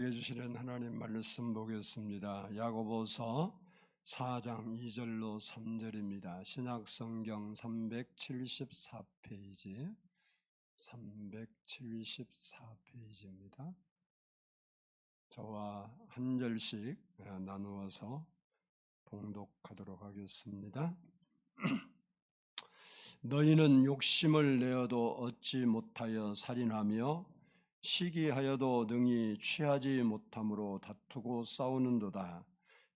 해주시는 하나님 말씀 보겠습니다. 야고보서 4장 2절로 3절입니다. 신약성경 374페이지 374페이지입니다. 저와 한 절씩 나누어서 봉독하도록 하겠습니다. 너희는 욕심을 내어도 얻지 못하여 살인하며 시기하여도 능히 취하지 못함으로 다투고 싸우는도다.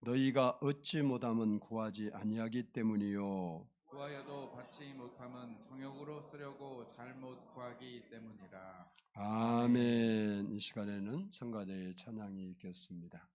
너희가 얻지 못함은 구하지 아니하기 때문이요 구하여도 받지 못함은 정욕으로 쓰려고 잘못 구하기 때문이라. 아멘. 이 시간에는 성가대의 찬양이 있겠습니다.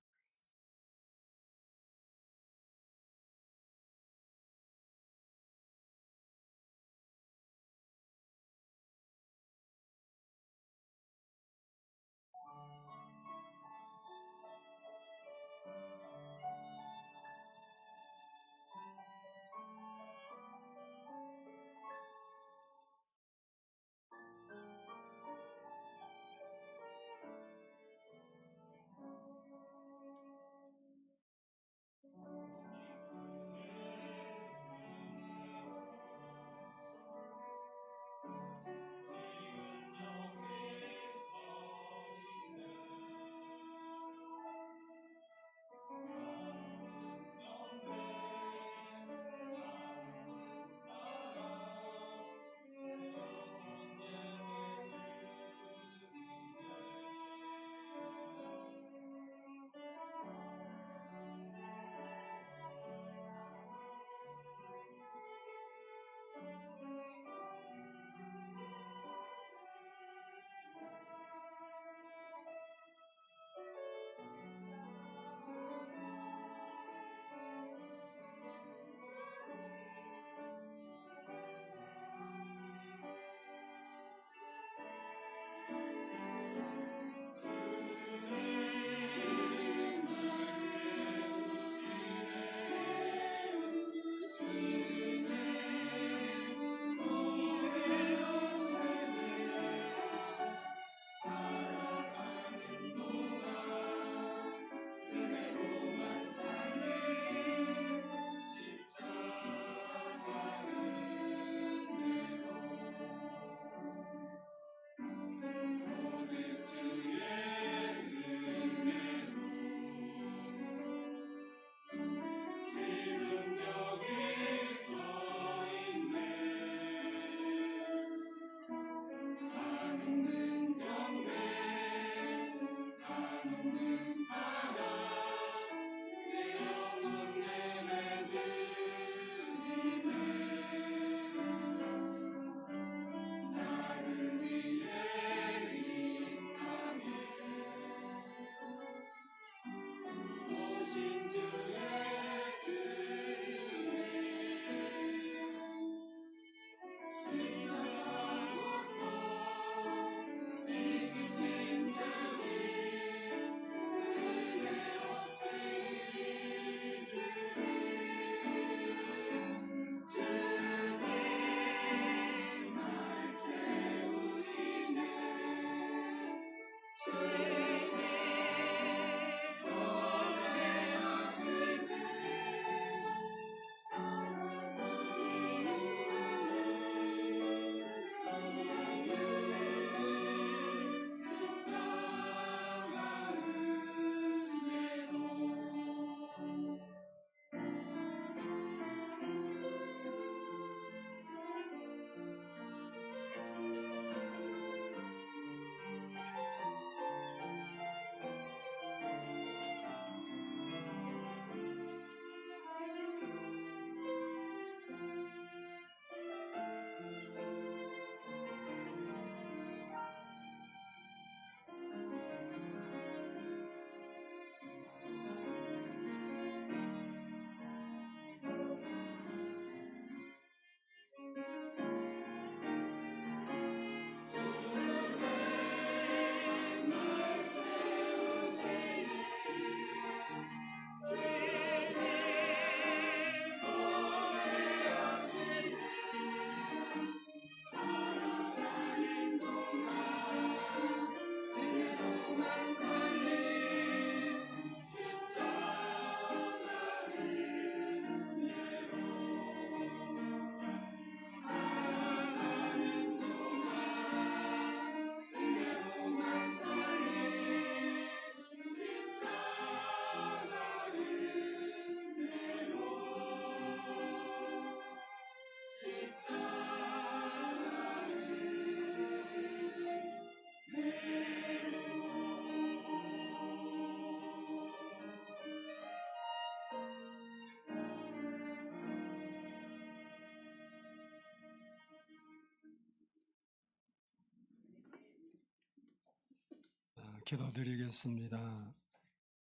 기도드리겠습니다.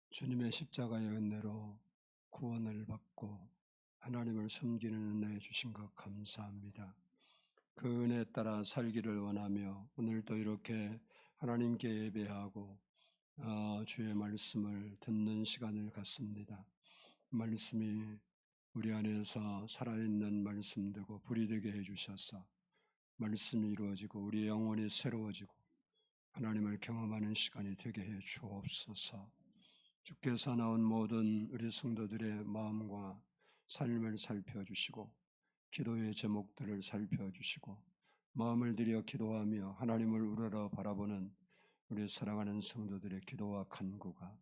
주님의 십자가의 은혜로 구원을 받고 하나님을 섬기는 은혜 주신 것 감사합니다. 그 은혜에 따라 살기를 원하며 오늘도 이렇게 하나님께 예배하고 주의 말씀을 듣는 시간을 갖습니다. 말씀이 우리 안에서 살아있는 말씀 되고 불이 되게 해주셔서 말씀이 이루어지고 우리 영혼이 새로워지고 하나님을 경험하는 시간이 되게 해 주옵소서. 주께서 나온 모든 우리 성도들의 마음과 삶을 살펴주시고 기도의 제목들을 살펴주시고 마음을 들여 기도하며 하나님을 우러러 바라보는 우리 사랑하는 성도들의 기도와 간구가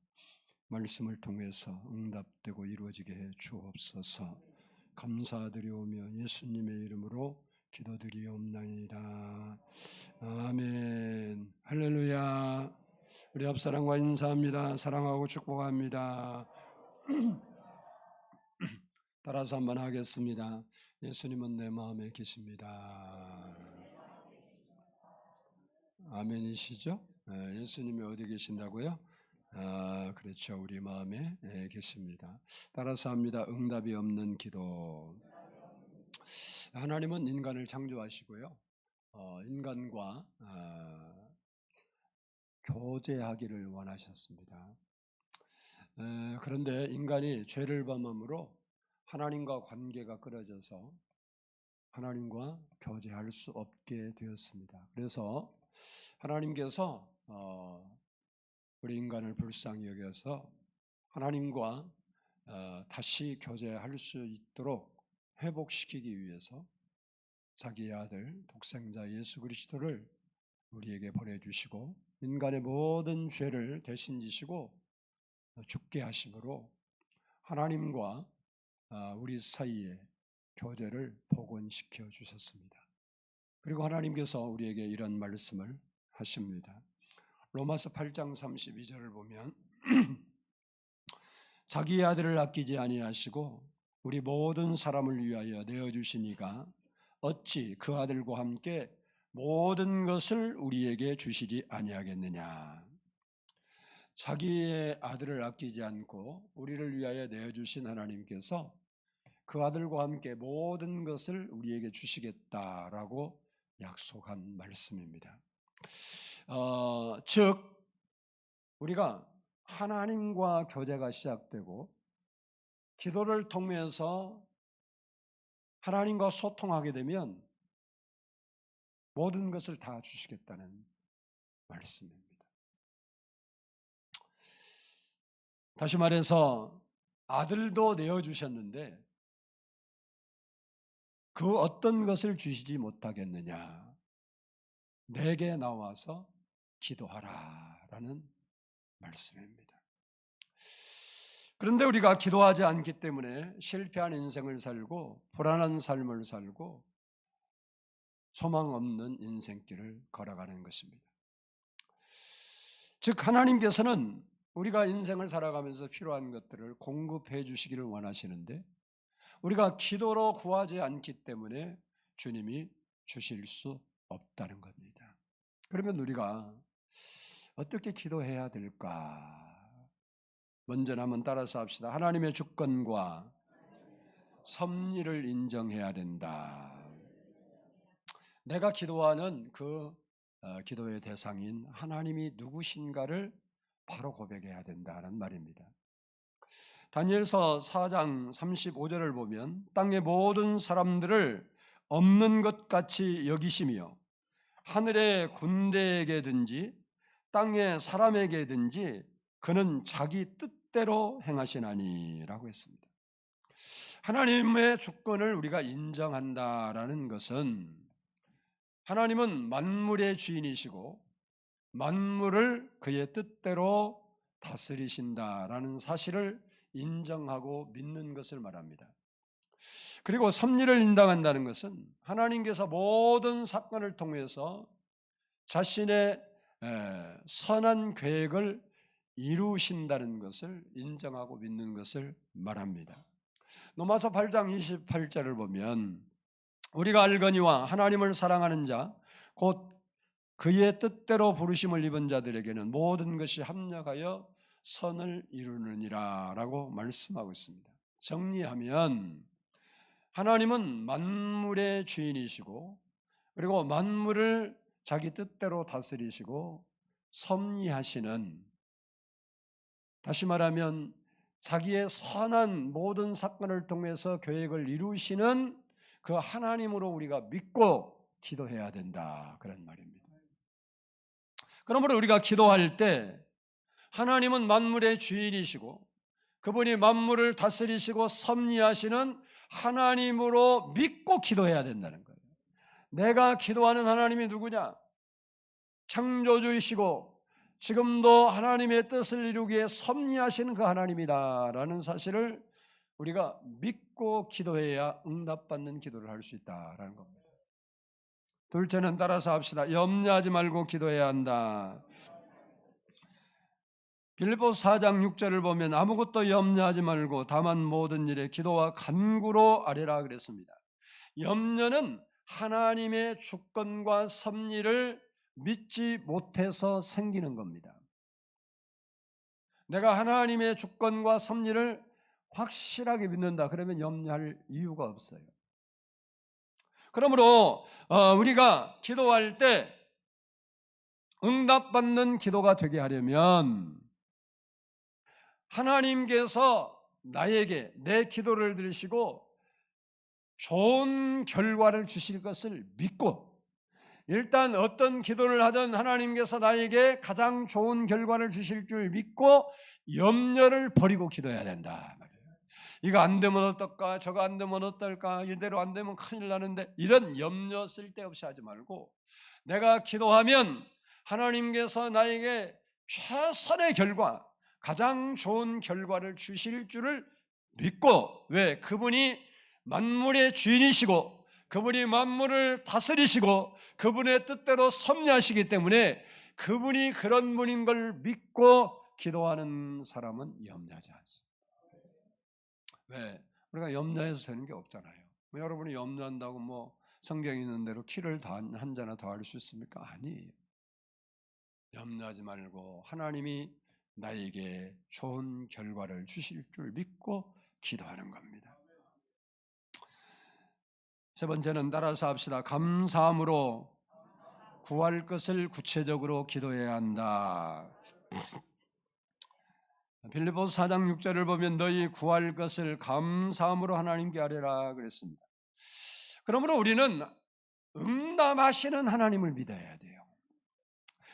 말씀을 통해서 응답되고 이루어지게 해 주옵소서. 감사드리오며 예수님의 이름으로 기도드리옵나이다. 아멘. 할렐루야. 우리 앞사람과 인사합니다. 사랑하고 축복합니다. 따라서 한번 하겠습니다. 예수님은 내 마음에 계십니다. 아멘이시죠? 예수님이 어디 계신다고요? 그렇죠. 우리 마음에 계십니다. 따라서 합니다. 응답이 없는 기도. 하나님은 인간을 창조하시고요. 인간과 교제하기를 원하셨습니다. 그런데 인간이 죄를 범함으로 하나님과 관계가 끊어져서 하나님과 교제할 수 없게 되었습니다. 그래서 하나님께서 우리 인간을 불쌍히 여겨서 하나님과 다시 교제할 수 있도록 회복시키기 위해서 자기의 아들 독생자 예수 그리스도를 우리에게 보내주시고 인간의 모든 죄를 대신 지시고 죽게 하심으로 하나님과 우리 사이에 교제를 복원시켜 주셨습니다. 그리고 하나님께서 우리에게 이런 말씀을 하십니다. 로마서 8장 32절을 보면 자기의 아들을 아끼지 아니하시고 우리 모든 사람을 위하여 내어주시니가 어찌 그 아들과 함께 모든 것을 우리에게 주시지 아니하겠느냐. 자기의 아들을 아끼지 않고 우리를 위하여 내어주신 하나님께서 그 아들과 함께 모든 것을 우리에게 주시겠다라고 약속한 말씀입니다. 즉 우리가 하나님과 교제가 시작되고 기도를 통해서 하나님과 소통하게 되면 모든 것을 다 주시겠다는 말씀입니다. 다시 말해서 아들도 내어주셨는데 그 어떤 것을 주시지 못하겠느냐. 내게 나와서 기도하라라는 말씀입니다. 그런데 우리가 기도하지 않기 때문에 실패한 인생을 살고 불안한 삶을 살고 소망 없는 인생길을 걸어가는 것입니다. 즉 하나님께서는 우리가 인생을 살아가면서 필요한 것들을 공급해 주시기를 원하시는데 우리가 기도로 구하지 않기 때문에 주님이 주실 수 없다는 겁니다. 그러면 우리가 어떻게 기도해야 될까? 먼저 한번 따라서 합시다. 하나님의 주권과 섭리를 인정해야 된다. 내가 기도하는 그 기도의 대상인 하나님이 누구신가를 바로 고백해야 된다는 말입니다. 다니엘서 4장 35절을 보면 땅의 모든 사람들을 없는 것 같이 여기시며 하늘의 군대에게든지 땅의 사람에게든지 그는 자기 뜻대로 행하시나니라고 했습니다. 하나님의 주권을 우리가 인정한다라는 것은 하나님은 만물의 주인이시고 만물을 그의 뜻대로 다스리신다라는 사실을 인정하고 믿는 것을 말합니다. 그리고 섭리를 인정한다는 것은 하나님께서 모든 사건을 통해서 자신의 선한 계획을 이루신다는 것을 인정하고 믿는 것을 말합니다. 로마서 8장 28절을 보면 우리가 알거니와 하나님을 사랑하는 자 곧 그의 뜻대로 부르심을 입은 자들에게는 모든 것이 합력하여 선을 이루느니라 라고 말씀하고 있습니다. 정리하면 하나님은 만물의 주인이시고 그리고 만물을 자기 뜻대로 다스리시고 섭리하시는, 다시 말하면 자기의 선한 모든 사건을 통해서 계획을 이루시는 그 하나님으로 우리가 믿고 기도해야 된다, 그런 말입니다. 그러므로 우리가 기도할 때 하나님은 만물의 주인이시고 그분이 만물을 다스리시고 섭리하시는 하나님으로 믿고 기도해야 된다는 거예요. 내가 기도하는 하나님이 누구냐? 창조주이시고 지금도 하나님의 뜻을 이루기에 섭리하시는 그 하나님이다라는 사실을 우리가 믿고 기도해야 응답받는 기도를 할 수 있다라는 겁니다. 둘째는 따라서 합시다. 염려하지 말고 기도해야 한다. 빌립보서 4장 6절을 보면 아무것도 염려하지 말고 다만 모든 일에 기도와 간구로 아뢰라 그랬습니다. 염려는 하나님의 주권과 섭리를 믿지 못해서 생기는 겁니다. 내가 하나님의 주권과 섭리를 확실하게 믿는다 그러면 염려할 이유가 없어요. 그러므로 우리가 기도할 때 응답받는 기도가 되게 하려면 하나님께서 나에게 내 기도를 들으시고 좋은 결과를 주실 것을 믿고, 일단 어떤 기도를 하든 하나님께서 나에게 가장 좋은 결과를 주실 줄 믿고 염려를 버리고 기도해야 된다 말이에요. 이거 안 되면 어떨까, 저거 안 되면 어떨까, 이대로 안 되면 큰일 나는데, 이런 염려 쓸데없이 하지 말고 내가 기도하면 하나님께서 나에게 최선의 결과, 가장 좋은 결과를 주실 줄을 믿고, 왜? 그분이 만물의 주인이시고 그분이 만물을 다스리시고 그분의 뜻대로 섭리하시기 때문에 그분이 그런 분인 걸 믿고 기도하는 사람은 염려하지 않습니다. 왜? 우리가 염려해서 되는 게 없잖아요. 여러분이 염려한다고 성경에 있는 대로 키를 한 잔이나 더 할 수 있습니까? 아니에요. 염려하지 말고 하나님이 나에게 좋은 결과를 주실 줄 믿고 기도하는 겁니다. 세 번째는 따라서 합시다. 감사함으로 구할 것을 구체적으로 기도해야 한다. 빌립보서 4장 6절을 보면 너희 구할 것을 감사함으로 하나님께 아뢰라 그랬습니다. 그러므로 우리는 응답하시는 하나님을 믿어야 돼요.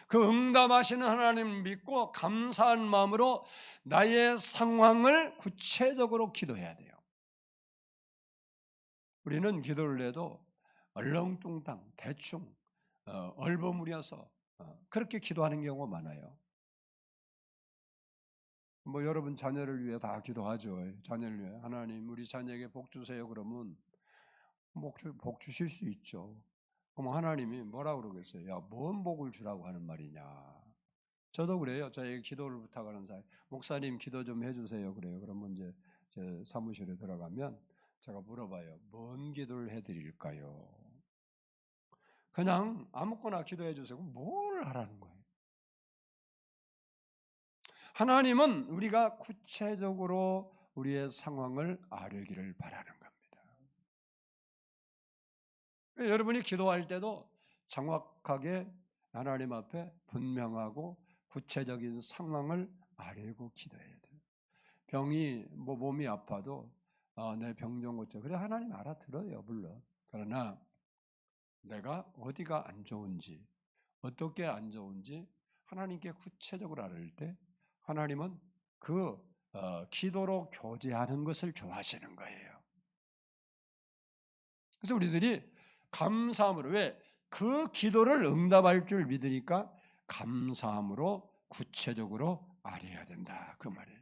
그 응답하시는 하나님을 믿고 감사한 마음으로 나의 상황을 구체적으로 기도해야 돼요. 우리는 기도를 해도 얼렁뚱땅 대충 얼버무려서 그렇게 기도하는 경우가 많아요. 여러분 자녀를 위해 다 기도하죠. 자녀를 위해 하나님 우리 자녀에게 복 주세요. 그러면 복 주실 수 있죠. 그럼 하나님이 뭐라 그러겠어요? 야, 뭔 복을 주라고 하는 말이냐. 저도 그래요. 저에게 기도를 부탁하는 사람, 목사님 기도 좀 해주세요. 그래요. 그러면 이제 제 사무실에 들어가면 제가 물어봐요. 뭔 기도를 해드릴까요? 그냥 아무거나 기도해 주세요. 뭘 하라는 거예요? 하나님은 우리가 구체적으로 우리의 상황을 아뢰기를 바라는 겁니다. 여러분이 기도할 때도 정확하게 하나님 앞에 분명하고 구체적인 상황을 아뢰고 기도해야 돼요. 병이 몸이 아파도 내 병 좀 고쳐. 그래 하나님 알아들어요 물론. 그러나 내가 어디가 안 좋은지 어떻게 안 좋은지 하나님께 구체적으로 아뢰을 때 하나님은 그 기도로 교제하는 것을 좋아하시는 거예요. 그래서 우리들이 감사함으로, 왜? 그 기도를 응답할 줄 믿으니까 감사함으로 구체적으로 아뢰어야 된다 그 말이에요.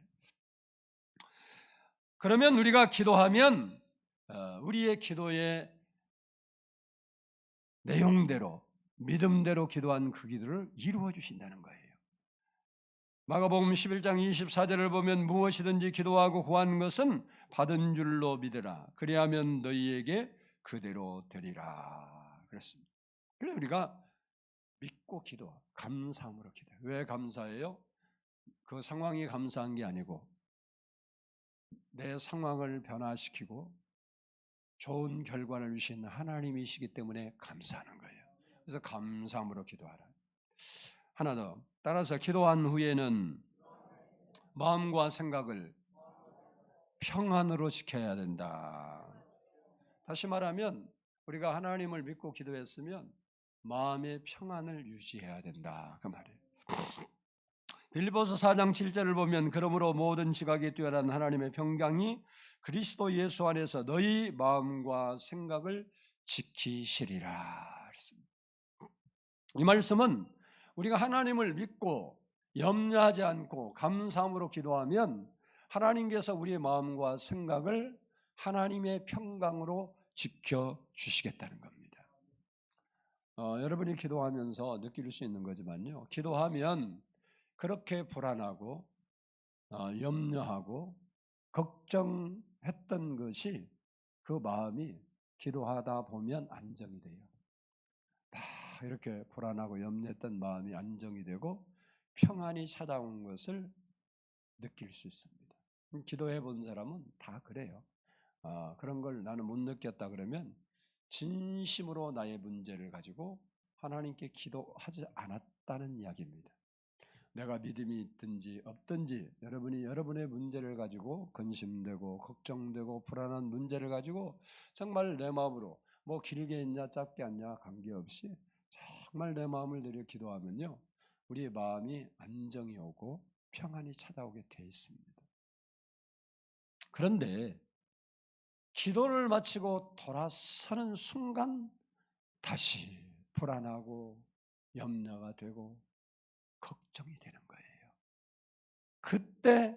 그러면 우리가 기도하면 우리의 기도의 내용대로 믿음대로 기도한 그 기도를 이루어 주신다는 거예요. 마가복음 11장 24절을 보면 무엇이든지 기도하고 구한 것은 받은 줄로 믿으라. 그리하면 너희에게 그대로 되리라 그랬습니다. 그래서 우리가 믿고 기도, 감사함으로 기도해요. 왜 감사해요? 그 상황이 감사한 게 아니고 내 상황을 변화시키고 좋은 결과를 주신 하나님이시기 때문에 감사하는 거예요. 그래서 감사함으로 기도하라. 하나 더. 따라서 기도한 후에는 마음과 생각을 평안으로 지켜야 된다. 다시 말하면 우리가 하나님을 믿고 기도했으면 마음의 평안을 유지해야 된다. 그 말이에요. 빌립보서 4장 7절을 보면 그러므로 모든 지각이 뛰어난 하나님의 평강이 그리스도 예수 안에서 너희 마음과 생각을 지키시리라. 그랬습니다. 이 말씀은 우리가 하나님을 믿고 염려하지 않고 감사함으로 기도하면 하나님께서 우리의 마음과 생각을 하나님의 평강으로 지켜주시겠다는 겁니다. 여러분이 기도하면서 느낄 수 있는 거지만요. 기도하면 그렇게 불안하고 염려하고 걱정했던 것이 그 마음이 기도하다 보면 안정이 돼요. 막 이렇게 불안하고 염려했던 마음이 안정이 되고 평안이 찾아온 것을 느낄 수 있습니다. 기도해 본 사람은 다 그래요. 그런 걸 나는 못 느꼈다 그러면 진심으로 나의 문제를 가지고 하나님께 기도하지 않았다는 이야기입니다. 내가 믿음이 있든지 없든지 여러분이 여러분의 문제를 가지고 근심되고 걱정되고 불안한 문제를 가지고 정말 내 마음으로 뭐 길게 있냐 짧게 있냐 관계없이 정말 내 마음을 들여 기도하면요 우리의 마음이 안정이 오고 평안이 찾아오게 돼 있습니다. 그런데 기도를 마치고 돌아서는 순간 다시 불안하고 염려가 되고 걱정이 되는 거예요. 그때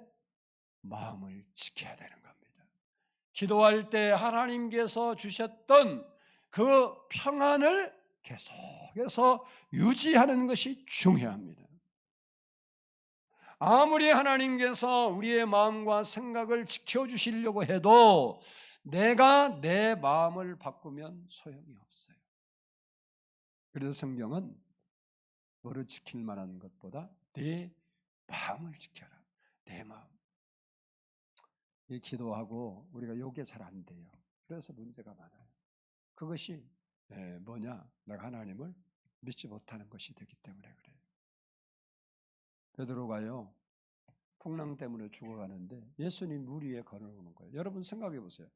마음을 지켜야 되는 겁니다. 기도할 때 하나님께서 주셨던 그 평안을 계속해서 유지하는 것이 중요합니다. 아무리 하나님께서 우리의 마음과 생각을 지켜주시려고 해도 내가 내 마음을 바꾸면 소용이 없어요. 그래서 성경은 너를 지킬 만한 것보다 내 마음을 지켜라. 내 마음. 이 기도하고 우리가 요게 잘 안 돼요. 그래서 문제가 많아요. 그것이 뭐냐? 내가 하나님을 믿지 못하는 것이 되기 때문에 그래요. 베드로가요. 풍랑 때문에 죽어가는데 예수님 물 위에 걸어오는 거예요. 여러분 생각해 보세요.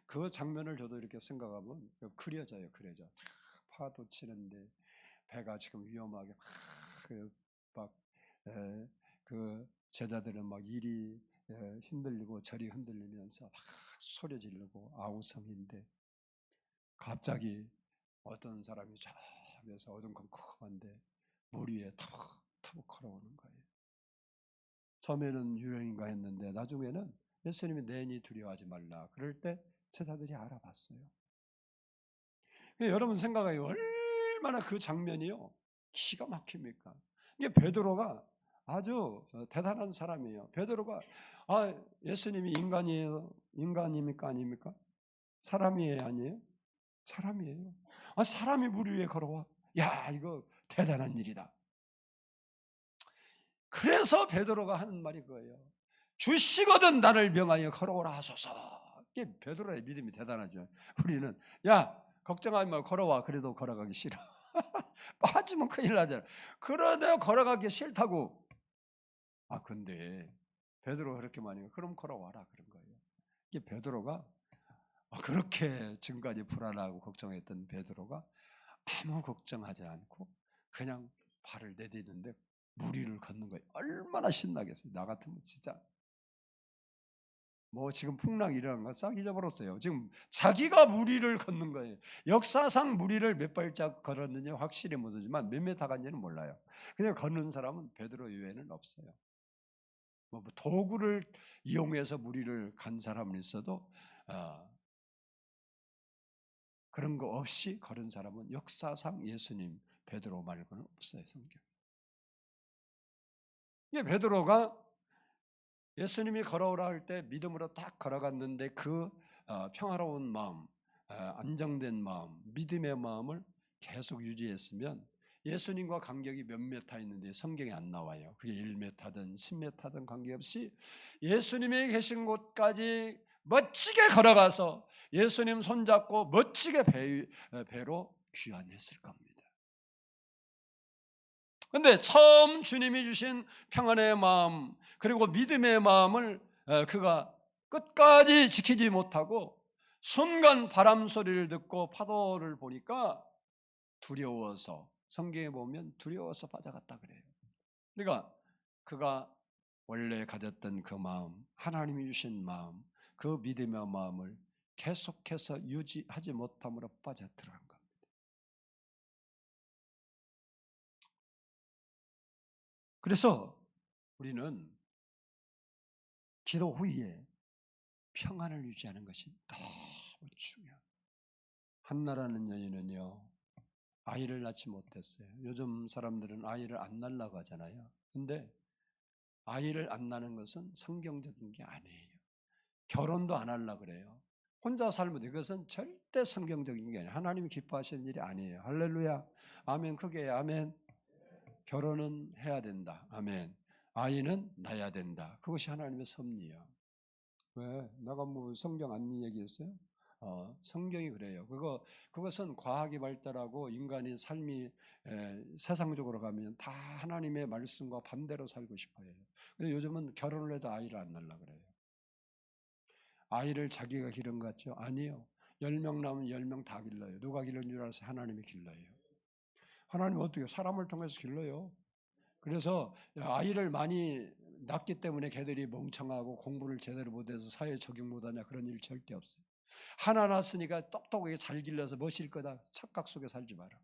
그 장면을 저도 이렇게 생각하면 그려져요. 그려져. 파도 치는데 배가 지금 위험하게 그 제자들은 막 이리 흔들리고 저리 흔들리면서 막 소리 지르고 아우성인데 갑자기 어떤 사람이 저면서 어둠컴컴한데 물 위에 턱턱 걸어오는 거예요. 처음에는 유령인가 했는데 나중에는 예수님이 내니 두려워하지 말라. 그럴 때 제자들이 알아봤어요. 여러분 생각해요. 얼마나 그 장면이요. 기가 막힙니까? 이게 베드로가 아주 대단한 사람이에요. 베드로가 예수님이 인간이에요? 인간입니까? 아닙니까? 사람이에요? 아니에요? 사람이에요. 사람이 물 위에 걸어와. 야, 이거 대단한 일이다. 그래서 베드로가 하는 말이 그거예요. 주시거든 나를 명하여 걸어오라 하소서. 이게 베드로의 믿음이 대단하죠. 우리는 야 걱정하지 말고 걸어와. 그래도 걸어가기 싫어. 빠지면 큰일 나잖아. 그러다 걸어가기 싫다고. 근데 베드로가 그렇게 많이 그럼 걸어와라 그런 거예요. 이게 베드로가 그렇게 지금까지 불안하고 걱정했던 베드로가 아무 걱정하지 않고 그냥 발을 내디는데 물 위를 걷는 거예요. 얼마나 신나겠어요. 나 같으면 진짜 뭐 지금 풍랑이 일어난 거 싹 잊어버렸어요. 지금 자기가 물 위를 걷는 거예요. 역사상 물 위를 몇 발짝 걸었는지 확실히 모르지만 몇 메타 간지는 몰라요. 그냥 걷는 사람은 베드로 이외에는 없어요. 뭐 도구를 이용해서 물 위를 간 사람은 있어도 그런 거 없이 걸은 사람은 역사상 예수님 베드로 말고는 없어요. 성경. 이게 베드로가 예수님이 걸어오라 할 때 믿음으로 딱 걸어갔는데 그 평화로운 마음, 안정된 마음, 믿음의 마음을 계속 유지했으면 예수님과 간격이 몇 미터 있는데 성경에 안 나와요. 그게 1m든 10m든 관계없이 예수님이 계신 곳까지 멋지게 걸어가서 예수님 손잡고 멋지게 배로 귀환했을 겁니다. 그런데 처음 주님이 주신 평안의 마음 그리고 믿음의 마음을 그가 끝까지 지키지 못하고 순간 바람 소리를 듣고 파도를 보니까 두려워서, 성경에 보면 두려워서 빠져갔다 그래요. 그러니까 그가 원래 가졌던 그 마음, 하나님이 주신 마음, 그 믿음의 마음을 계속해서 유지하지 못함으로 빠져들어간 겁니다. 그래서 우리는 기도 후에 평안을 유지하는 것이 너무 중요합니다. 한나라는 여인은요, 아이를 낳지 못했어요. 요즘 사람들은 아이를 안 낳으려고 하잖아요. 근데 아이를 안 낳는 것은 성경적인 게 아니에요. 결혼도 안 하려고 그래요. 혼자 살면 이것은 절대 성경적인 게 아니에요. 하나님이 기뻐하시는 일이 아니에요. 할렐루야. 아멘. 크게 아멘. 결혼은 해야 된다. 아멘. 아이는 낳아야 된다. 그것이 하나님의 섭리예요. 왜? 내가 뭐 성경 안 얘기했어요? 성경이 그래요. 그것은 과학이 발달하고 인간의 삶이 세상적으로 가면 다 하나님의 말씀과 반대로 살고 싶어요. 근데 요즘은 결혼을 해도 아이를 안 낳으려고 그래요. 아이를 자기가 기른 것 같죠? 아니요. 10명 낳으면 10명 다 길러요. 누가 기른 줄 알아서 하나님이 길러요. 하나님은 어떻게 사람을 통해서 길러요? 그래서 아이를 많이 낳기 때문에 걔들이 멍청하고 공부를 제대로 못해서 사회에 적용 못하냐 그런 일 절대 없어요. 하나 낳았으니까 똑똑하게 잘 길러서 멋일 거다 착각 속에 살지 마라.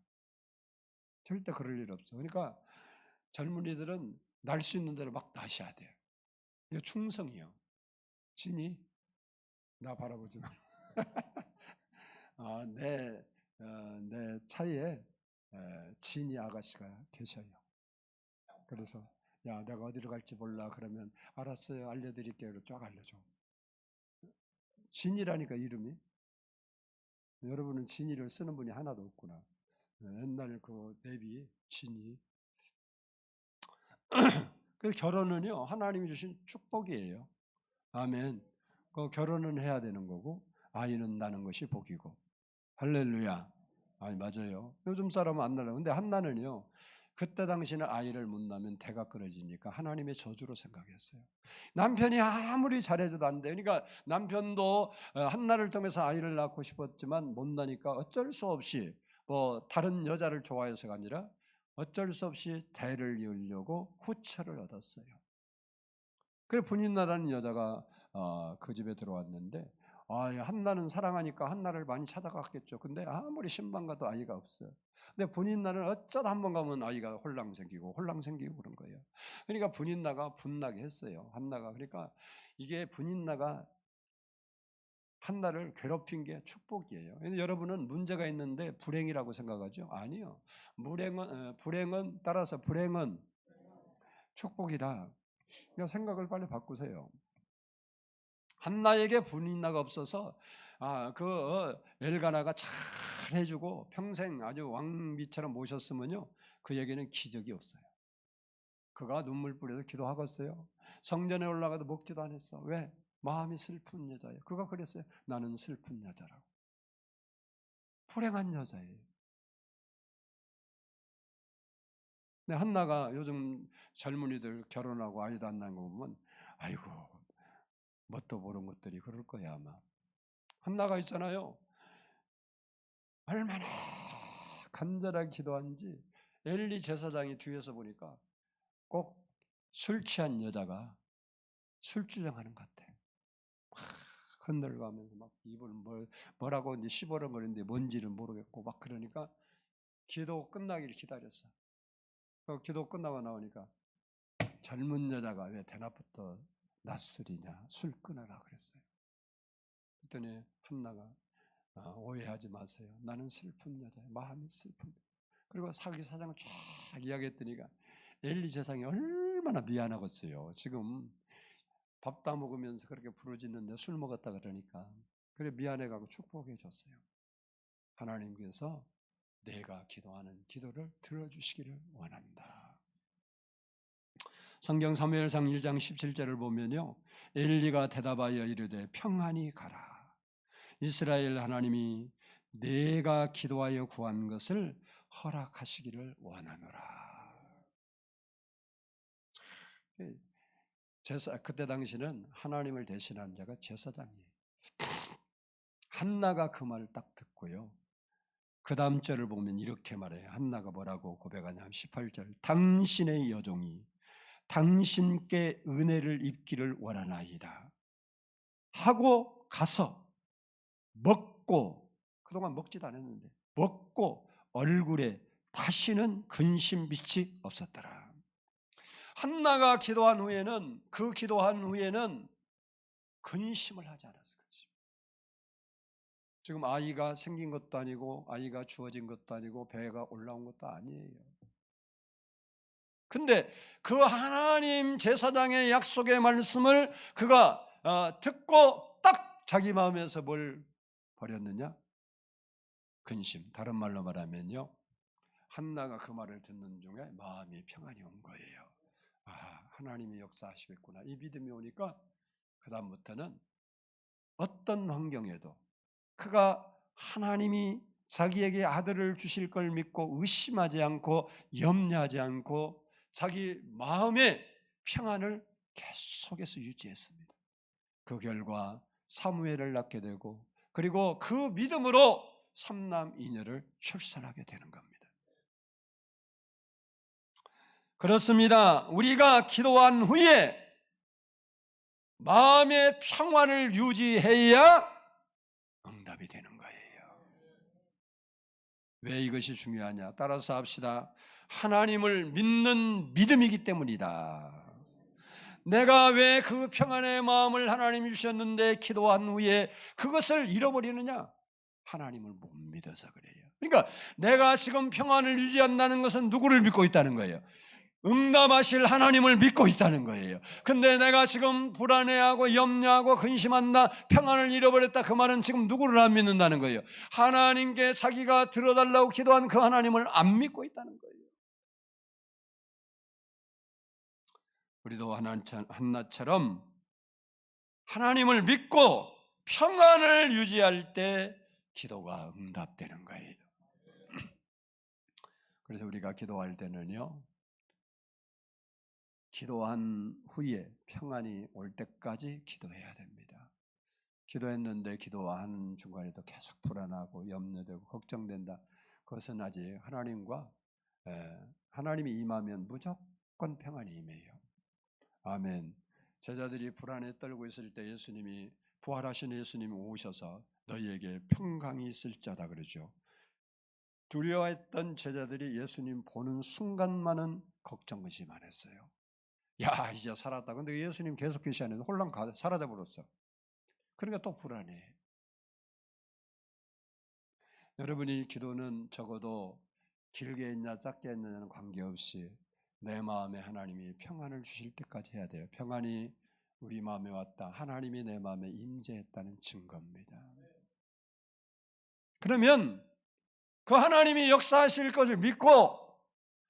절대 그럴 일 없어. 그러니까 젊은이들은 날 수 있는 대로 막 낳으셔야 돼요. 이거 충성이요. 진이 나 바라보지 마. 내 차에 진이 아가씨가 계셔요. 그래서 야 내가 어디로 갈지 몰라 그러면 알았어요 알려드릴게요. 쫙 알려줘. 진이라니까 이름이. 여러분은 진이를 쓰는 분이 하나도 없구나. 옛날 그 내비 진이. 그 결혼은요 하나님이 주신 축복이에요. 아멘. 그 결혼은 해야 되는 거고 아이는 낳는 것이 복이고. 할렐루야. 아니 맞아요. 요즘 사람은 안 낳아요. 근데 한나는요. 그때 당시는 아이를 못 낳으면 대가 끊어지니까 하나님의 저주로 생각했어요. 남편이 아무리 잘해줘도 안 돼. 그러니까 남편도 한나를 통해서 아이를 낳고 싶었지만 못 낳으니까 어쩔 수 없이 뭐 다른 여자를 좋아해서가 아니라 어쩔 수 없이 대를 이으려고 후처를 얻었어요. 그래 분인나라는 여자가 그 집에 들어왔는데 한나는 사랑하니까 한나를 많이 찾아갔겠죠. 근데 아무리 신방 가도 아이가 없어요. 근데 분인나는 어쩌다 한 번 가면 아이가 홀랑 생기고 그런 거예요. 그러니까 분인나가 분나게 했어요. 한나가. 그러니까 이게 분인나가 한나를 괴롭힌 게 축복이에요. 여러분은 문제가 있는데 불행이라고 생각하죠? 아니요. 불행은 따라서 불행은 축복이다. 그러니까 생각을 빨리 바꾸세요. 한나에게 분인나가 없어서 엘가나가 잘 해주고 평생 아주 왕비처럼 모셨으면요 그에게는 기적이 없어요. 그가 눈물 뿌려서 기도하겠어요? 성전에 올라가도 먹지도 않았어. 왜? 마음이 슬픈 여자예요. 그가 그랬어요. 나는 슬픈 여자라고. 불행한 여자예요. 근데 한나가 요즘 젊은이들 결혼하고 아이도 안 낳은 거 보면 아이고 뭣도 모르는 것들이 그럴 거야 아마. 한나가 있잖아요. 얼마나 간절하게 기도한지 엘리 제사장이 뒤에서 보니까 꼭 술 취한 여자가 술주정하는 것 같아. 막 흔들가면서 막 입을 뭐라고 이제 시버렁거리는데 뭔지를 모르겠고 막 그러니까 기도 끝나기를 기다렸어. 기도 끝나고 나오니까 젊은 여자가 왜 대낮부터 낮술이냐 술 끊어라 그랬어요. 그랬더니 한나가 오해하지 마세요. 나는 슬픈 여자예요. 마음이 슬픈. 그리고 사기 사장을 쫙 이야기했더니가 엘리 제사장이 얼마나 미안하겠어요. 지금 밥 다 먹으면서 그렇게 부르짖는데 술 먹었다 그러니까 그래 미안해가고 축복해 줬어요. 하나님께서 내가 기도하는 기도를 들어주시기를 원한다. 성경 사무엘상 1장 17절을 보면요, 엘리가 대답하여 이르되 평안히 가라. 이스라엘 하나님이 내가 기도하여 구한 것을 허락하시기를 원하노라. 그때 당시는 하나님을 대신한 자가 제사장이에요. 한나가 그 말을 딱 듣고요, 그 다음 절을 보면 이렇게 말해요. 한나가 뭐라고 고백하냐면 18절, 당신의 여종이 당신께 은혜를 입기를 원하나이다 하고 가서 먹고, 그동안 먹지도 않았는데 먹고 얼굴에 다시는 근심빛이 없었더라. 한나가 기도한 후에는, 그 기도한 후에는 근심을 하지 않았어요. 지금 아이가 생긴 것도 아니고 아이가 주어진 것도 아니고 배가 올라온 것도 아니에요. 근데 그 하나님 제사장의 약속의 말씀을 그가 듣고 딱 자기 마음에서 뭘 버렸느냐? 근심. 다른 말로 말하면요, 한나가 그 말을 듣는 중에 마음이 평안이 온 거예요. 하나님이 역사하시겠구나. 이 믿음이 오니까 그 다음부터는 어떤 환경에도 그가 하나님이 자기에게 아들을 주실 걸 믿고 의심하지 않고 염려하지 않고 자기 마음의 평안을 계속해서 유지했습니다. 그 결과 사무엘을 낳게 되고, 그리고 그 믿음으로 삼남 이녀를 출산하게 되는 겁니다. 그렇습니다. 우리가 기도한 후에 마음의 평안을 유지해야 응답이 되는 거예요. 왜 이것이 중요하냐? 따라서 합시다. 하나님을 믿는 믿음이기 때문이다. 내가 왜 그 평안의 마음을 하나님이 주셨는데 기도한 후에 그것을 잃어버리느냐? 하나님을 못 믿어서 그래요. 그러니까 내가 지금 평안을 유지한다는 것은 누구를 믿고 있다는 거예요? 응답하실 하나님을 믿고 있다는 거예요. 근데 내가 지금 불안해하고 염려하고 근심한다, 평안을 잃어버렸다, 그 말은 지금 누구를 안 믿는다는 거예요? 하나님께 자기가 들어달라고 기도한 그 하나님을 안 믿고 있다는 거예요. 우리도 한나처럼 하나님을 믿고 평안을 유지할 때 기도가 응답되는 거예요. 그래서 우리가 기도할 때는요, 기도한 후에 평안이 올 때까지 기도해야 됩니다. 기도했는데 기도한 중간에도 계속 불안하고 염려되고 걱정된다, 그것은 아직 하나님이 임하면 무조건 평안이 임해요. 아멘. 제자들이 불안에 떨고 있을 때 예수님이, 부활하신 예수님이 오셔서 너희에게 평강이 있을자다 그러죠. 두려워했던 제자들이 예수님 보는 순간만은 걱정 의심 안 했어요. 야, 이제 살았다. 근데 예수님 계속 계시 안에서 홀랑 사라져 버렸어. 그러니까 또 불안해. 여러분이 기도는 적어도 길게 했냐 짧게 했느냐는 관계없이 내 마음에 하나님이 평안을 주실 때까지 해야 돼요. 평안이 우리 마음에 왔다, 하나님이 내 마음에 임재했다는 증거입니다. 그러면 그 하나님이 역사하실 것을 믿고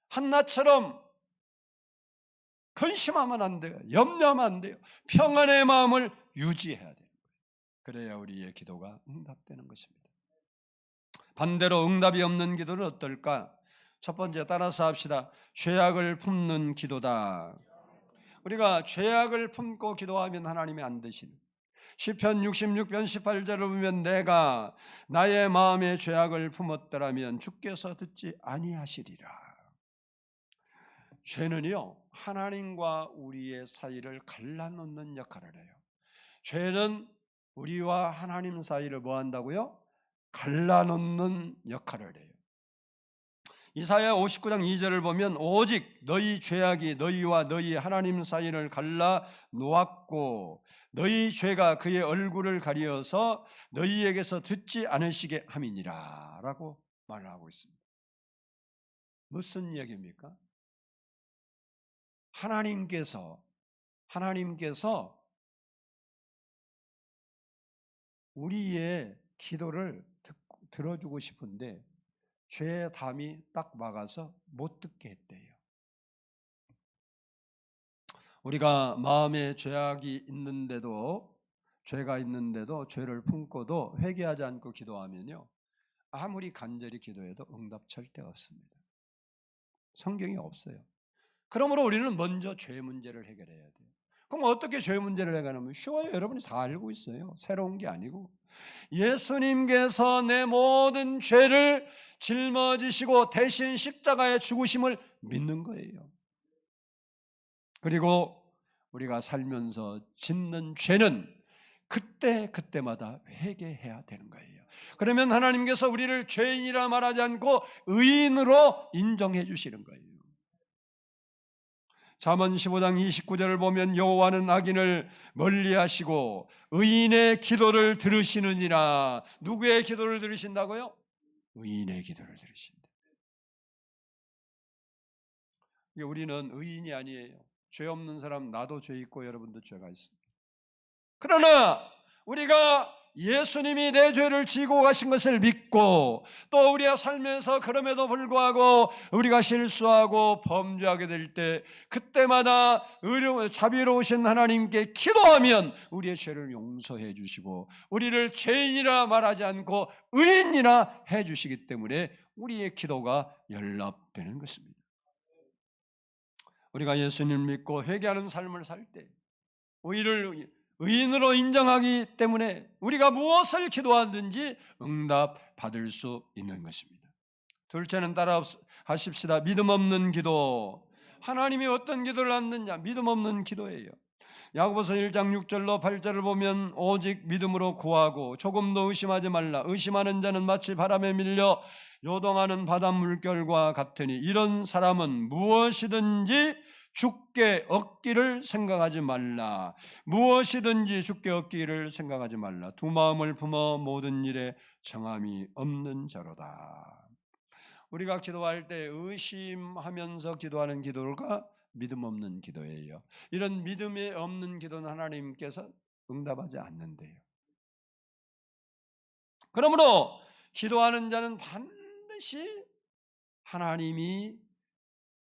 한나처럼 근심하면 안 돼요. 염려하면 안 돼요. 평안의 마음을 유지해야 돼요. 그래야 우리의 기도가 응답되는 것입니다. 반대로 응답이 없는 기도는 어떨까? 첫 번째, 따라서 합시다. 죄악을 품는 기도다. 우리가 죄악을 품고 기도하면 하나님이 안 되시는, 시편 66편 18절을 보면 내가 나의 마음의 죄악을 품었더라면 주께서 듣지 아니하시리라. 죄는요, 하나님과 우리의 사이를 갈라놓는 역할을 해요. 죄는 우리와 하나님 사이를 뭐 한다고요? 갈라놓는 역할을 해요. 이사야 59장 2절을 보면 오직 너희 죄악이 너희와 너희 하나님 사이를 갈라 놓았고 너희 죄가 그의 얼굴을 가리어서 너희에게서 듣지 않으시게 함이니라 라고 말을 하고 있습니다. 무슨 얘기입니까? 하나님께서 우리의 기도를 들어주고 싶은데 죄의 담이 딱 막아서 못 듣게 했대요. 우리가 마음에 죄악이 있는데도, 죄가 있는데도 죄를 품고도 회개하지 않고 기도하면요, 아무리 간절히 기도해도 응답 절대 없습니다. 성경이 없어요. 그러므로 우리는 먼저 죄 문제를 해결해야 돼요. 그럼 어떻게 죄 문제를 해결하면 쉬워요. 여러분이 다 알고 있어요. 새로운 게 아니고 예수님께서 내 모든 죄를 짊어지시고 대신 십자가에 죽으심을 믿는 거예요. 그리고 우리가 살면서 짓는 죄는 그때마다 회개해야 되는 거예요. 그러면 하나님께서 우리를 죄인이라 말하지 않고 의인으로 인정해 주시는 거예요. 잠언 15장 29절을 보면 여호와는 악인을 멀리하시고 의인의 기도를 들으시느니라. 누구의 기도를 들으신다고요? 의인의 기도를 들으신다. 우리는 의인이 아니에요. 죄 없는 사람, 나도 죄 있고 여러분도 죄가 있습니다. 그러나 우리가 예수님이 내 죄를 지고 가신 것을 믿고 또 우리가 살면서 그럼에도 불구하고 우리가 실수하고 범죄하게 될 때 그때마다 자비로우신 하나님께 기도하면 우리의 죄를 용서해 주시고 우리를 죄인이라 말하지 않고 의인이라 해 주시기 때문에 우리의 기도가 연락되는 것입니다. 우리가 예수님을 믿고 회개하는 삶을 살 때 의인으로 인정하기 때문에 우리가 무엇을 기도하든지 응답 받을 수 있는 것입니다. 둘째는 따라 하십시다. 믿음 없는 기도. 하나님이 어떤 기도를 하느냐? 믿음 없는 기도예요. 야고보서 1장 6절로 8절을 보면 오직 믿음으로 구하고 조금도 의심하지 말라. 의심하는 자는 마치 바람에 밀려 요동하는 바다 물결과 같으니 이런 사람은 무엇이든지 죽게 얻기를 생각하지 말라. 무엇이든지 죽게 얻기를 생각하지 말라. 두 마음을 품어 모든 일에 정함이 없는 자로다. 우리가 기도할 때 의심하면서 기도하는 기도가 믿음 없는 기도예요. 이런 믿음이 없는 기도는 하나님께서 응답하지 않는데요. 그러므로 기도하는 자는 반드시 하나님이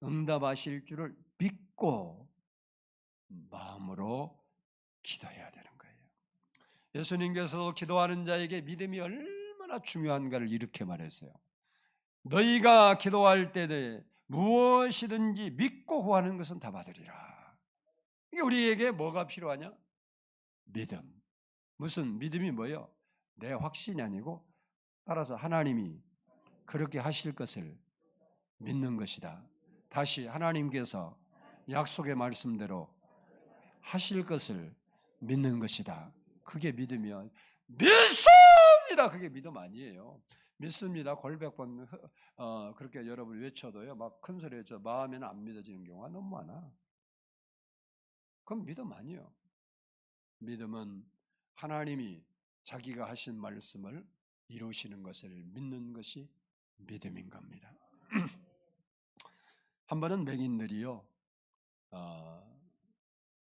응답하실 줄을 믿고 마음으로 기도해야 되는 거예요. 예수님께서도 기도하는 자에게 믿음이 얼마나 중요한가를 이렇게 말했어요. 너희가 기도할 때 무엇이든지 믿고 구하는 것은 다 받으리라. 이게 우리에게 뭐가 필요하냐? 믿음. 무슨 믿음이 뭐예요? 내 확신이 아니고 따라서 하나님이 그렇게 하실 것을 믿는 것이다. 다시 하나님께서 약속의 말씀대로 하실 것을 믿는 것이다. 그게 믿음이야. 믿습니다. 그게 믿음 아니에요. 믿습니다. 골백번 그렇게 여러분 외쳐도요. 막 큰 소리 외쳐 마음에는 안 믿어지는 경우가 너무 많아. 그건 믿음 아니에요. 믿음은 하나님이 자기가 하신 말씀을 이루시는 것을 믿는 것이 믿음인 겁니다. 한 번은 맹인들이요.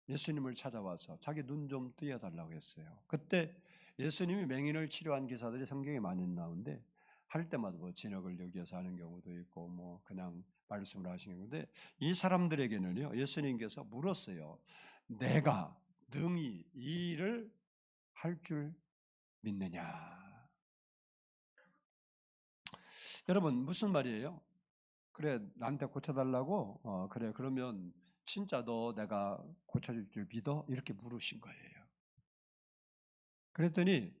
예수님을 찾아와서 자기 눈 좀 띄어달라고 했어요. 그때 예수님이 맹인을 치료한 기사들이 성경에 많이 나오는데 할 때마다 뭐 진흙을 여기에서 하는 경우도 있고 뭐 그냥 말씀을 하시는 건데 이 사람들에게는요 예수님께서 물었어요. 내가 능히 이 일을 할 줄 믿느냐? 여러분 무슨 말이에요? 그래 나한테 고쳐달라고? 그래 그러면 진짜 너 내가 고쳐줄 줄 믿어? 이렇게 물으신 거예요. 그랬더니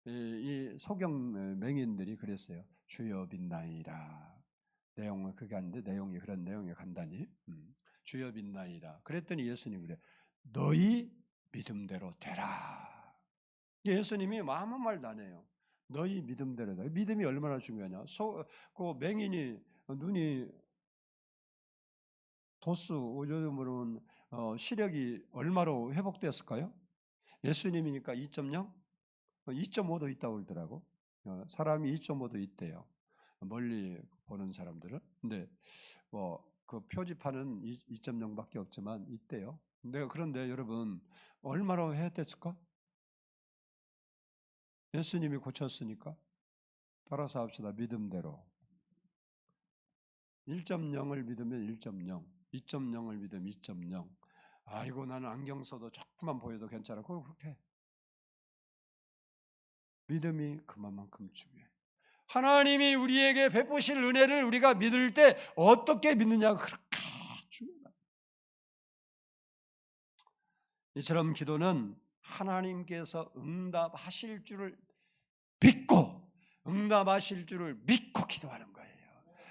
이 소경 맹인들이 그랬어요. 주여 믿나이다. 내용은 그게 아닌데 내용이 그런 내용이 간단히 주여 믿나이다. 그랬더니 예수님 그래 너희 믿음대로 되라. 예수님이 아무 말도 안 해요. 너희 믿음대로다. 믿음이 얼마나 중요하냐. 그 맹인이 눈이 도수 요즘으로는 시력이 얼마로 회복되었을까요? 예수님이니까 2.0? 2.5도 있다고 그러더라고. 사람이 2.5도 있대요. 멀리 보는 사람들은. 근데 뭐 그 표지판은 2.0밖에 없지만 있대요. 그런데 여러분 얼마나 회복됐을까? 예수님이 고쳤으니까 따라서 합시다. 믿음대로. 1.0을 믿으면 1.0, 2.0을 믿으면 2.0. 아이고 나는 안경 써도 조금만 보여도 괜찮아. 그렇게 해. 믿음이 그만큼 중요해. 하나님이 우리에게 베푸실 은혜를 우리가 믿을 때 어떻게 믿느냐가 그렇게 중요하다. 이처럼 기도는 하나님께서 응답하실 줄을 믿고 응답하실 줄을 믿고 기도하는 거예요.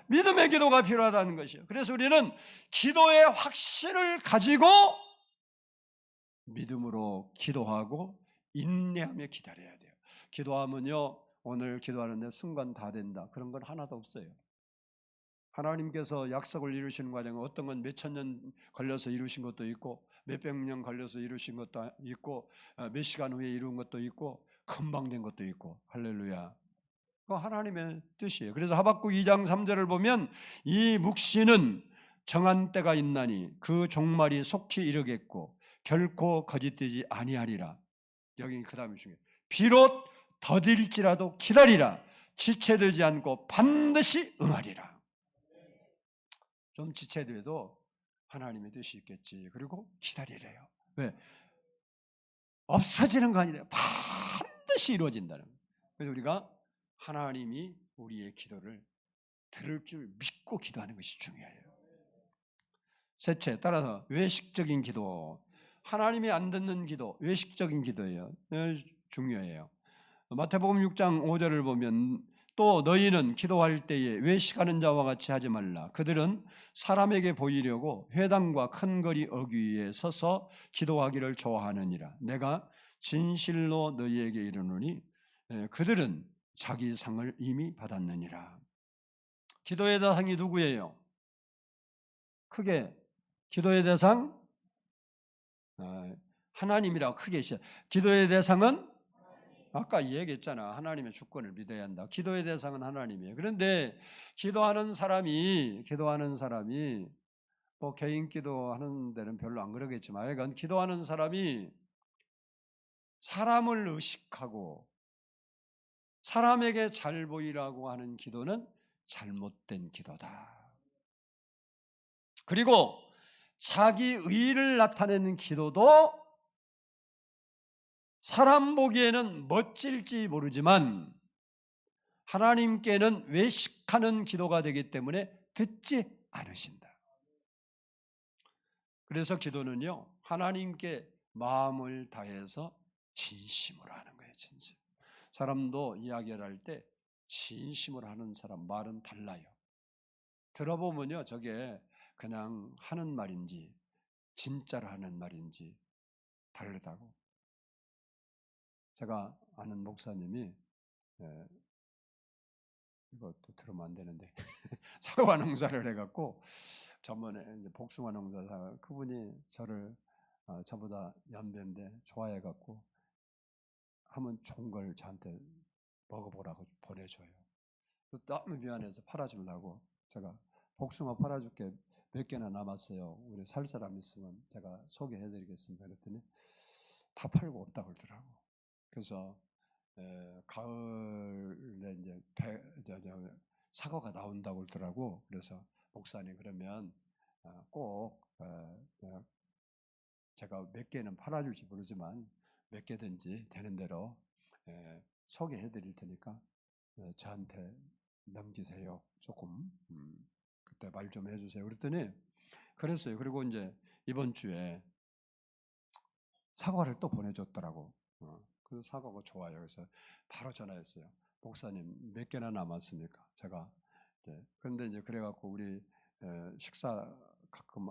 믿음의 기도가 필요하다는 것이에요. 그래서 우리는 기도의 확신을 가지고 믿음으로 기도하고 인내하며 기다려야 돼요. 기도하면요, 오늘 기도하는데 순간 다 된다, 그런 건 하나도 없어요. 하나님께서 약속을 이루시는 과정은 어떤 건 몇천 년 걸려서 이루신 것도 있고 몇백 년 걸려서 이루신 것도 있고 몇 시간 후에 이룬 것도 있고 금방 된 것도 있고, 할렐루야. 그 하나님의 뜻이에요. 그래서 하박국 2장 3절을 보면 이 묵시는 정한 때가 있나니 그 종말이 속히 이르겠고 결코 거짓되지 아니하리라. 여기 그 다음에 중요해요. 비록 더딜지라도 기다리라. 지체되지 않고 반드시 응하리라. 좀 지체돼도 하나님의 뜻이 있겠지. 그리고 기다리래요. 왜? 없어지는 거 아니래요. 반드시 이루어진다는 거예요. 그래서 우리가 하나님이 우리의 기도를 들을 줄 믿고 기도하는 것이 중요해요. 셋째, 따라서 외식적인 기도. 하나님이 안 듣는 기도, 외식적인 기도예요. 중요해요. 마태복음 6장 5절을 보면 또 너희는 기도할 때에 외식하는 자와 같이 하지 말라. 그들은 사람에게 보이려고 회당과 큰 거리 어귀에 서서 기도하기를 좋아하느니라. 내가 진실로 너희에게 이르노니 그들은 자기 상을 이미 받았느니라. 기도의 대상이 누구예요? 크게 기도의 대상 하나님이라고 크게 시작. 기도의 대상은 아까 얘기했잖아. 하나님의 주권을 믿어야 한다. 기도의 대상은 하나님이에요. 그런데 기도하는 사람이 뭐 개인 기도하는 데는 별로 안 그러겠지만 하여간 기도하는 사람이 사람을 의식하고 사람에게 잘 보이라고 하는 기도는 잘못된 기도다. 그리고 자기 의를 나타내는 기도도 사람 보기에는 멋질지 모르지만 하나님께는 외식하는 기도가 되기 때문에 듣지 않으신다. 그래서 기도는요, 하나님께 마음을 다해서 진심으로 하는 거예요. 진심. 사람도 이야기를 할 때 진심으로 하는 사람 말은 달라요. 들어보면요, 저게 그냥 하는 말인지 진짜로 하는 말인지 다르다고. 제가 아는 목사님이 이것도 들으면 안 되는데 사과 농사를 해갖고 전번에 복숭아 농사, 그분이 저를 저보다 연배인데 좋아해갖고 하면 좋은 걸 저한테 먹어보라고 보내줘요. 너무 미안해서 팔아주려고 제가 복숭아 팔아줄게, 몇 개나 남았어요. 우리 살 사람 있으면 제가 소개해드리겠습니다. 그랬더니 다 팔고 없다고 그러더라고. 그래서 가을에 이제 사과가 나온다고 그러더라고. 그래서 목사님 그러면 꼭 제가 몇 개는 팔아줄지 모르지만 몇 개든지 되는 대로 소개해드릴 테니까 저한테 넘기세요. 조금 그때 말 좀 해주세요. 그랬더니 그랬어요. 그리고 이제 이번 주에 사과를 또 보내줬더라고. 그 사과가 좋아요. 그래서 바로 전화했어요. 목사님 몇 개나 남았습니까? 제가 그런데 이제 그래갖고 우리 식사 가끔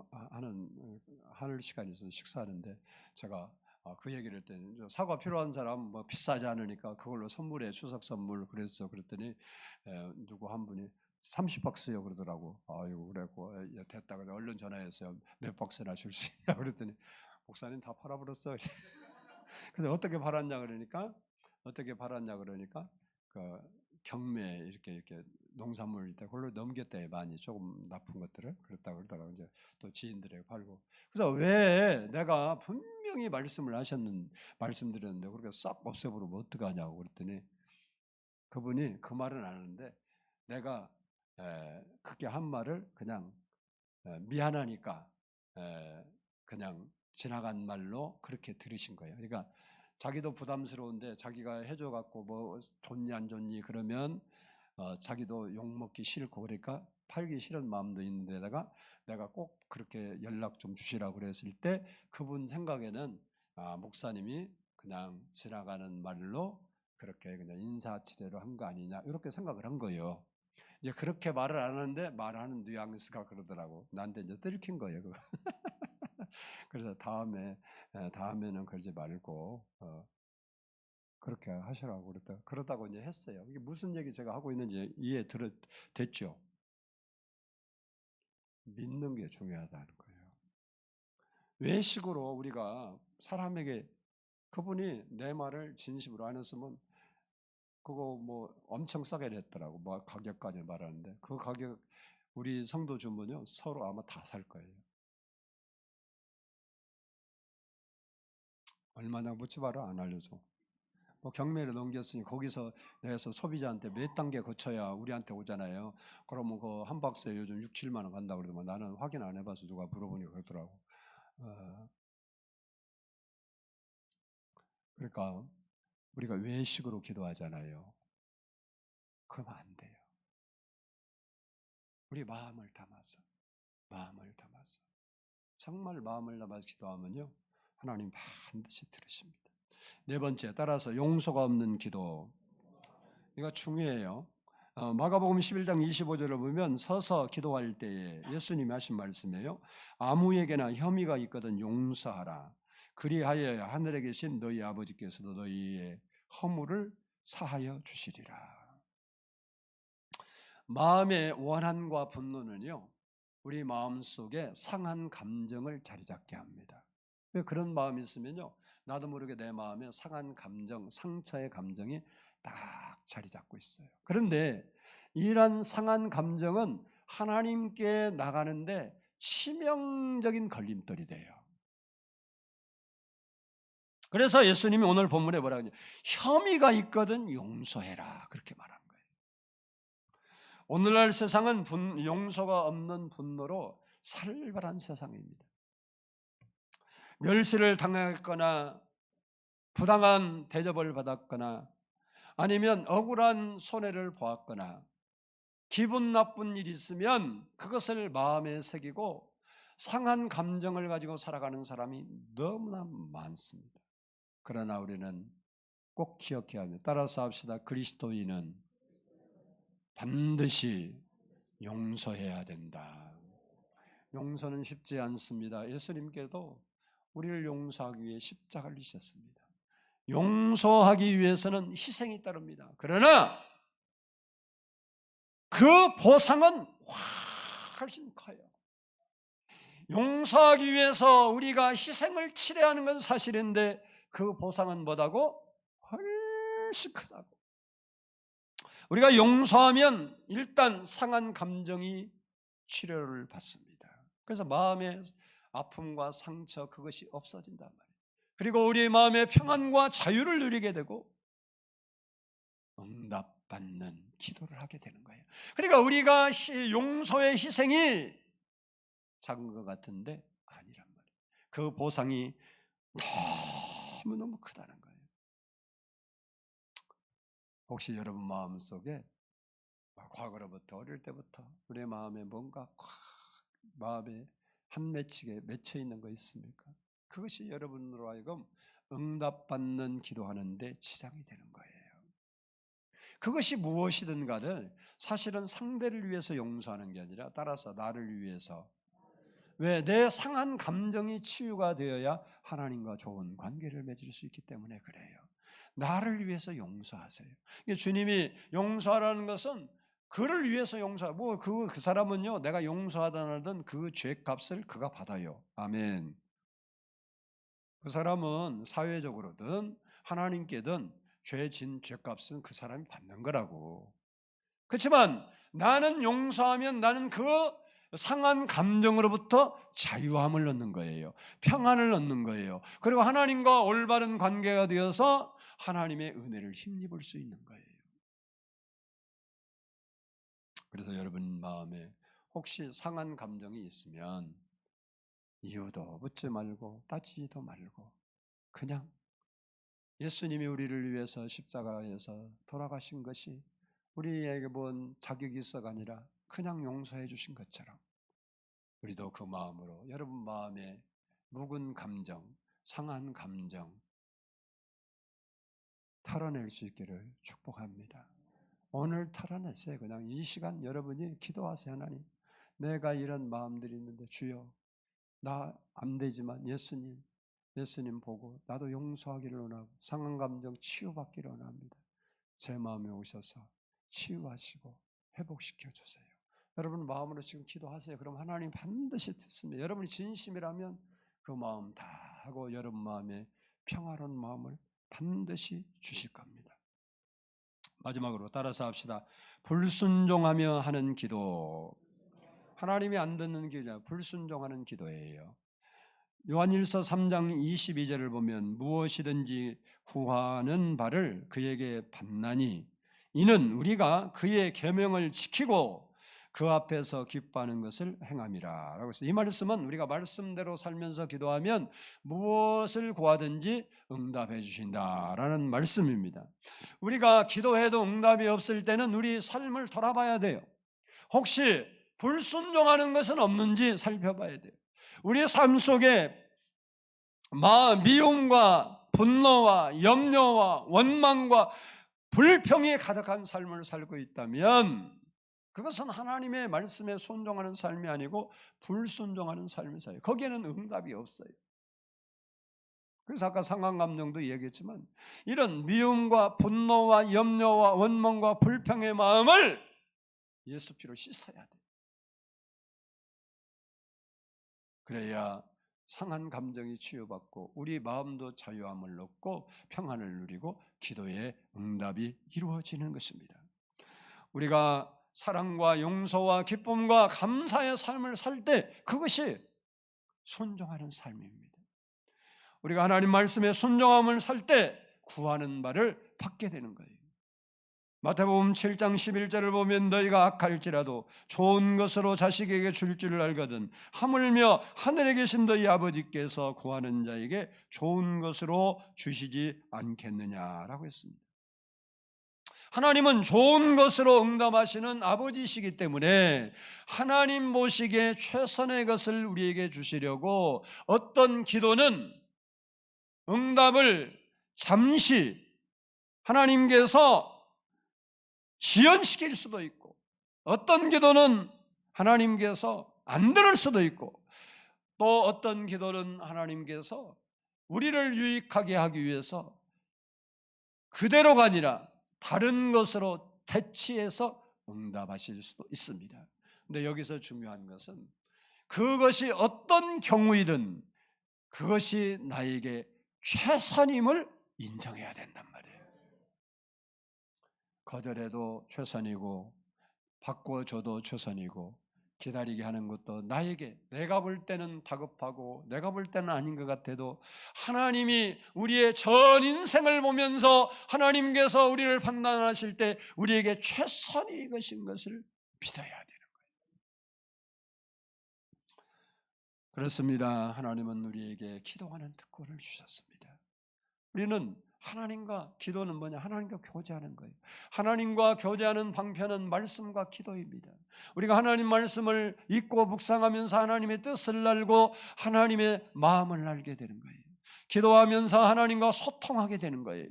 하는 시간이 있어서 식사하는데 제가 그 얘기를 했더니 사과 필요한 사람 뭐 비싸지 않으니까 그걸로 선물해, 추석 선물. 그랬어. 그랬더니 누구 한 분이 30박스요 그러더라고. 아이고 그랬고 됐다. 그래 얼른 전화했어요. 몇 박스나 줄 수 있냐 그랬더니 목사님 다 팔아버렸어. 그래서 어떻게 팔았냐 그러니까 그 경매 이렇게 농산물 있다 그걸로 넘겼대. 많이 조금 나쁜 것들을 그랬다고 그러다가 이제 또 지인들에게 팔고. 그래서 왜 내가 분명히 말씀드렸는데 그렇게 싹 없애버리면 어떡하냐고 그랬더니 그분이 그 말은 안 하는데 내가 그렇게 한 말을 그냥 미안하니까 그냥 지나간 말로 그렇게 들으신 거예요. 그러니까 자기도 부담스러운데 자기가 해줘 갖고 뭐 좋니 안 좋니 그러면 자기도 욕먹기 싫고 그러니까 팔기 싫은 마음도 있는데다가 내가 꼭 그렇게 연락 좀 주시라고 그랬을 때 그분 생각에는 목사님이 그냥 지나가는 말로 그렇게 그냥 인사치레로 한 거 아니냐 이렇게 생각을 한 거예요. 이제 그렇게 말을 안 하는데 말하는 뉘앙스가 그러더라고. 나한테 이제 들킨 거예요. 그거. 그래서 다음에는 그러지 말고 그렇게 하시라고 그러다고 이제 했어요. 이게 무슨 얘기 제가 하고 있는지 됐죠? 믿는 게 중요하다는 거예요. 외식으로 우리가 사람에게 그분이 내 말을 진심으로 안 했으면 그거 뭐 엄청 싸게 냈더라고. 뭐 가격까지 말하는데 그 가격 우리 성도 주문요 서로 아마 다 살 거예요. 얼마나 묻지 마라 안 알려줘. 뭐 경매를 넘겼으니 거기서 내서 소비자한테 몇 단계 거쳐야 우리한테 오잖아요. 그러면 그 한 박스에 요즘 6, 7만 원 간다고 그러더만 나는 확인 안 해봐서 누가 물어보니까 그러더라고. 그러니까 우리가 외식으로 기도하잖아요. 그러면 안 돼요. 우리 마음을 담아서 정말 마음을 담아서 기도하면요 하나님 반드시 들으십니다. 네 번째, 따라서 용서가 없는 기도. 이거 중요해요. 마가복음 11장 25절을 보면 서서 기도할 때에 예수님이 하신 말씀이에요. 아무에게나 혐의가 있거든 용서하라. 그리하여 하늘에 계신 너희 아버지께서도 너희의 허물을 사하여 주시리라. 마음의 원한과 분노는요 우리 마음속에 상한 감정을 자리 잡게 합니다. 그런 마음이 있으면요 나도 모르게 내 마음에 상한 감정, 상처의 감정이 딱 자리 잡고 있어요. 그런데 이런 상한 감정은 하나님께 나가는데 치명적인 걸림돌이 돼요. 그래서 예수님이 오늘 본문에 뭐라고 하냐, 혐의가 있거든 용서해라 그렇게 말한 거예요. 오늘날 세상은 용서가 없는 분노로 살벌한 세상입니다. 멸시를 당했거나 부당한 대접을 받았거나 아니면 억울한 손해를 보았거나 기분 나쁜 일이 있으면 그것을 마음에 새기고 상한 감정을 가지고 살아가는 사람이 너무나 많습니다. 그러나 우리는 꼭 기억해야 합니다. 따라서 합시다. 그리스도인은 반드시 용서해야 된다. 용서는 쉽지 않습니다. 예수님께도 우리를 용서하기 위해 십자가를 지셨습니다. 용서하기 위해서는 희생이 따릅니다. 그러나 그 보상은 훨씬 커요. 용서하기 위해서 우리가 희생을 치러야 하는 건 사실인데 그 보상은 뭐다고? 훨씬 크다고. 우리가 용서하면 일단 상한 감정이 치료를 받습니다. 그래서 마음의 아픔과 상처 그것이 없어진단 말이에요. 그리고 우리의 마음의 평안과 자유를 누리게 되고 응답받는 기도를 하게 되는 거예요. 그러니까 우리가 용서의 희생이 작은 것 같은데 아니란 말이에요. 그 보상이 너무너무 크다는 거예요. 혹시 여러분 마음속에 과거로부터 어릴 때부터 우리의 마음에 뭔가 마음에 한 맺히게 맺혀 있는 거 있습니까? 그것이 여러분으로 하여금 응답받는 기도하는데 지장이 되는 거예요. 그것이 무엇이든 간에 사실은 상대를 위해서 용서하는 게 아니라 따라서 나를 위해서, 왜? 내 상한 감정이 치유가 되어야 하나님과 좋은 관계를 맺을 수 있기 때문에 그래요. 나를 위해서 용서하세요. 주님이 용서하라는 것은 그를 위해서 용서하고 그 사람은요 내가 용서하든 그 죄값을 그가 받아요. 아멘. 그 사람은 사회적으로든 하나님께든 죄 진 죄값은 그 사람이 받는 거라고. 그렇지만 나는 용서하면 나는 그 상한 감정으로부터 자유함을 얻는 거예요. 평안을 얻는 거예요. 그리고 하나님과 올바른 관계가 되어서 하나님의 은혜를 힘입을 수 있는 거예요. 그래서 여러분 마음에 혹시 상한 감정이 있으면 이유도 묻지 말고 따지지도 말고 그냥 예수님이 우리를 위해서 십자가에서 돌아가신 것이 우리에게 뭔 자격이 있어가 아니라 그냥 용서해 주신 것처럼 우리도 그 마음으로 여러분 마음에 묵은 감정, 상한 감정 털어낼 수 있기를 축복합니다. 오늘 털어내세요. 그냥 이 시간 여러분이 기도하세요. 하나님, 내가 이런 마음들이 있는데 주여, 나 안 되지만 예수님 보고 나도 용서하기를 원하고 상한 감정 치유받기를 원합니다. 제 마음에 오셔서 치유하시고 회복시켜 주세요. 여러분 마음으로 지금 기도하세요. 그럼 하나님 반드시 듣습니다. 여러분이 진심이라면 그 마음 다 하고 여러분 마음에 평화로운 마음을 반드시 주실 겁니다. 마지막으로 따라서 합시다. 불순종하며 하는 기도. 하나님이 안 듣는 기도냐? 불순종하는 기도예요. 요한일서 3장 22절을 보면 무엇이든지 구하는 바를 그에게 받나니 이는 우리가 그의 계명을 지키고 그 앞에서 기뻐하는 것을 행함이라 라고 해서 이 말씀은 우리가 말씀대로 살면서 기도하면 무엇을 구하든지 응답해 주신다라는 말씀입니다. 우리가 기도해도 응답이 없을 때는 우리 삶을 돌아봐야 돼요. 혹시 불순종하는 것은 없는지 살펴봐야 돼요. 우리의 삶 속에 미움과 분노와 염려와 원망과 불평이 가득한 삶을 살고 있다면 그것은 하나님의 말씀에 순종하는 삶이 아니고 불순종하는 삶이 있어요. 거기에는 응답이 없어요. 그래서 아까 상한 감정도 얘기했지만 이런 미움과 분노와 염려와 원망과 불평의 마음을 예수 피로 씻어야 돼요. 그래야 상한 감정이 치유받고 우리 마음도 자유함을 얻고 평안을 누리고 기도의 응답이 이루어지는 것입니다. 우리가 사랑과 용서와 기쁨과 감사의 삶을 살 때 그것이 순종하는 삶입니다. 우리가 하나님 말씀에 순종함을 살 때 구하는 바를 받게 되는 거예요. 마태복음 7장 11절을 보면 너희가 악할지라도 좋은 것으로 자식에게 줄 줄을 알거든 하물며 하늘에 계신 너희 아버지께서 구하는 자에게 좋은 것으로 주시지 않겠느냐라고 했습니다. 하나님은 좋은 것으로 응답하시는 아버지시기 때문에 하나님 보시기에 최선의 것을 우리에게 주시려고 어떤 기도는 응답을 잠시 하나님께서 지연시킬 수도 있고 어떤 기도는 하나님께서 안 들을 수도 있고 또 어떤 기도는 하나님께서 우리를 유익하게 하기 위해서 그대로가 아니라 다른 것으로 대치해서 응답하실 수도 있습니다. 근데 여기서 중요한 것은 그것이 어떤 경우이든 그것이 나에게 최선임을 인정해야 된단 말이에요. 거절해도 최선이고 바꿔줘도 최선이고 기다리게 하는 것도 나에게 내가 볼 때는 다급하고 내가 볼 때는 아닌 것 같아도 하나님이 우리의 전 인생을 보면서 하나님께서 우리를 판단하실 때 우리에게 최선이 것인 것을 믿어야 되는 거예요. 그렇습니다. 하나님은 우리에게 기도하는 특권을 주셨습니다. 우리는 하나님과 기도는 뭐냐? 하나님과 교제하는 거예요. 하나님과 교제하는 방편은 말씀과 기도입니다. 우리가 하나님 말씀을 읽고 묵상하면서 하나님의 뜻을 알고 하나님의 마음을 알게 되는 거예요. 기도하면서 하나님과 소통하게 되는 거예요.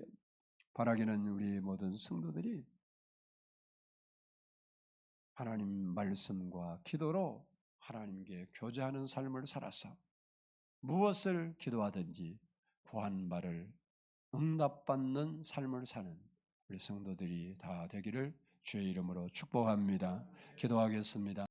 바라기는 우리 모든 성도들이 하나님 말씀과 기도로 하나님께 교제하는 삶을 살아서 무엇을 기도하든지 구한 바를 응답받는 삶을 사는 우리 성도들이 다 되기를 주의 이름으로 축복합니다. 기도하겠습니다.